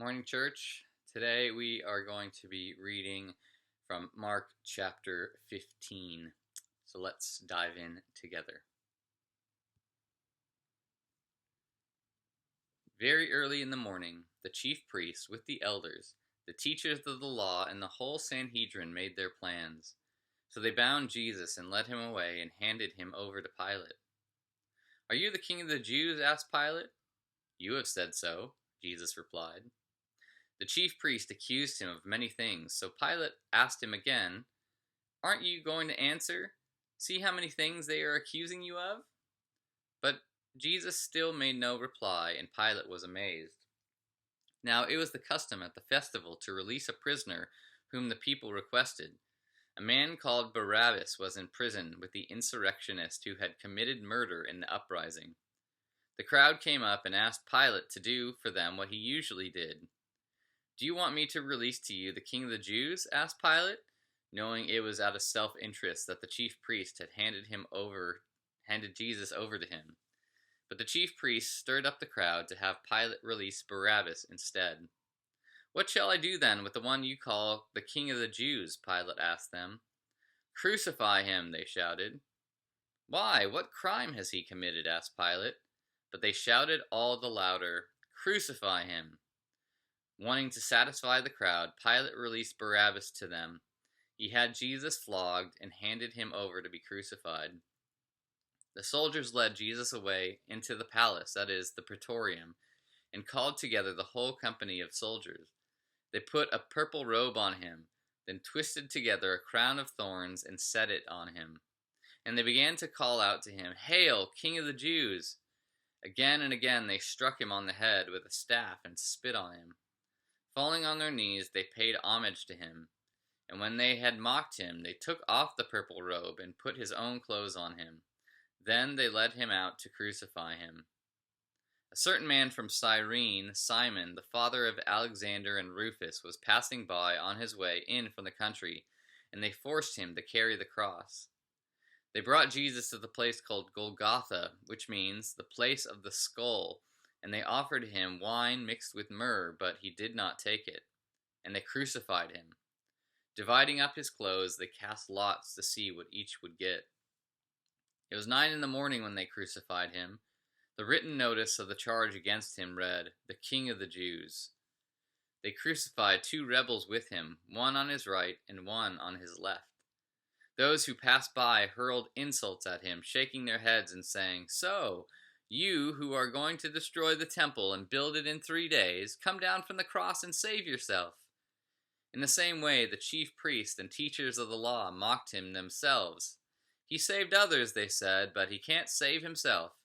Morning, church. Today we are going to be reading from Mark chapter 15. So let's dive in together. Very early in the morning, the chief priests with the elders, the teachers of the law, and the whole Sanhedrin made their plans. So they bound Jesus and led him away and handed him over to Pilate. "Are you the king of the Jews?" asked Pilate. "You have said so," Jesus replied. The chief priest accused him of many things, so Pilate asked him again, "Aren't you going to answer? See how many things they are accusing you of?" But Jesus still made no reply, and Pilate was amazed. Now it was the custom at the festival to release a prisoner whom the people requested. A man called Barabbas was in prison with the insurrectionist who had committed murder in the uprising. The crowd came up and asked Pilate to do for them what he usually did. "Do you want me to release to you the king of the Jews?" asked Pilate, knowing it was out of self-interest that the chief priest had handed Jesus over to him. But the chief priest stirred up the crowd to have Pilate release Barabbas instead. "What shall I do then with the one you call the king of the Jews?" Pilate asked them. "Crucify him," they shouted. "Why, what crime has he committed?" asked Pilate. But they shouted all the louder, "Crucify him." Wanting to satisfy the crowd, Pilate released Barabbas to them. He had Jesus flogged and handed him over to be crucified. The soldiers led Jesus away into the palace, that is, the praetorium, and called together the whole company of soldiers. They put a purple robe on him, then twisted together a crown of thorns and set it on him. And they began to call out to him, "Hail, King of the Jews!" Again and again they struck him on the head with a staff and spit on him. Falling on their knees, they paid homage to him. And when they had mocked him, they took off the purple robe and put his own clothes on him. Then they led him out to crucify him. A certain man from Cyrene, Simon, the father of Alexander and Rufus, was passing by on his way in from the country, and they forced him to carry the cross. They brought Jesus to the place called Golgotha, which means the place of the skull, and they offered him wine mixed with myrrh, but he did not take it. And they crucified him. Dividing up his clothes, they cast lots to see what each would get. It was 9 a.m. when they crucified him. The written notice of the charge against him read, "The King of the Jews." They crucified 2 rebels with him, one on his right and one on his left. Those who passed by hurled insults at him, shaking their heads and saying, "So, you who are going to destroy the temple and build it in 3 days, come down from the cross and save yourself." In the same way, the chief priests and teachers of the law mocked him themselves. "He saved others," they said, "but he can't save himself.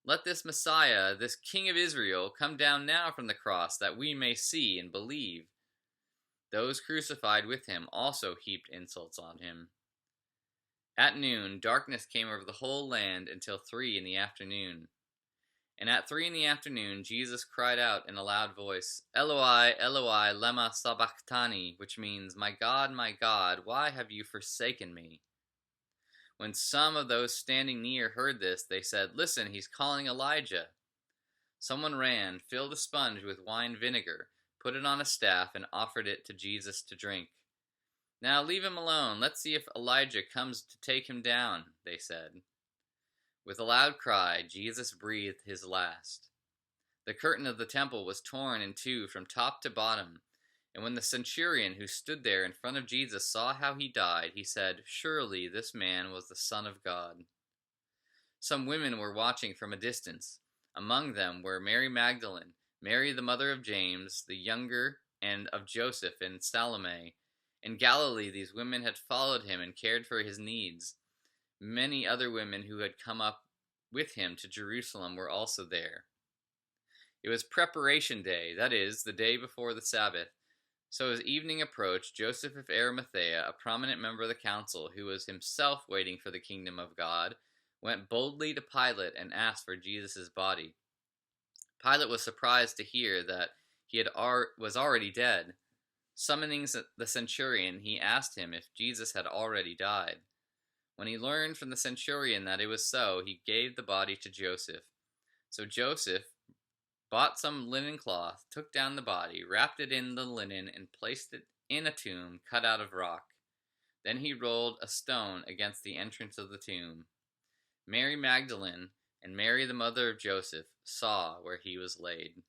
Let this Messiah, this King of Israel, come down now from the cross that we may see and believe." Those crucified with him also heaped insults on him. At noon, darkness came over the whole land until 3 in the afternoon. And at 3 in the afternoon, Jesus cried out in a loud voice, "Eloi, Eloi, lema sabachthani," which means, my God, why have you forsaken me?" When some of those standing near heard this, they said, "Listen, he's calling Elijah." Someone ran, filled a sponge with wine vinegar, put it on a staff, and offered it to Jesus to drink. "Now leave him alone. Let's see if Elijah comes to take him down," they said. With a loud cry, Jesus breathed his last. The curtain of the temple was torn in two from top to bottom, and when the centurion who stood there in front of Jesus saw how he died, he said, "Surely this man was the Son of God." Some women were watching from a distance. Among them were Mary Magdalene, Mary the mother of James the younger, and of Joseph and Salome. In Galilee these women had followed him and cared for his needs. Many other women who had come up with him to Jerusalem were also there. It was preparation day, that is, the day before the Sabbath. So as evening approached, Joseph of Arimathea, a prominent member of the council, who was himself waiting for the kingdom of God, went boldly to Pilate and asked for Jesus' body. Pilate was surprised to hear that he was already dead. Summoning the centurion, he asked him if Jesus had already died. When he learned from the centurion that it was so, he gave the body to Joseph. So Joseph bought some linen cloth, took down the body, wrapped it in the linen, and placed it in a tomb cut out of rock. Then he rolled a stone against the entrance of the tomb. Mary Magdalene and Mary the mother of Joseph saw where he was laid.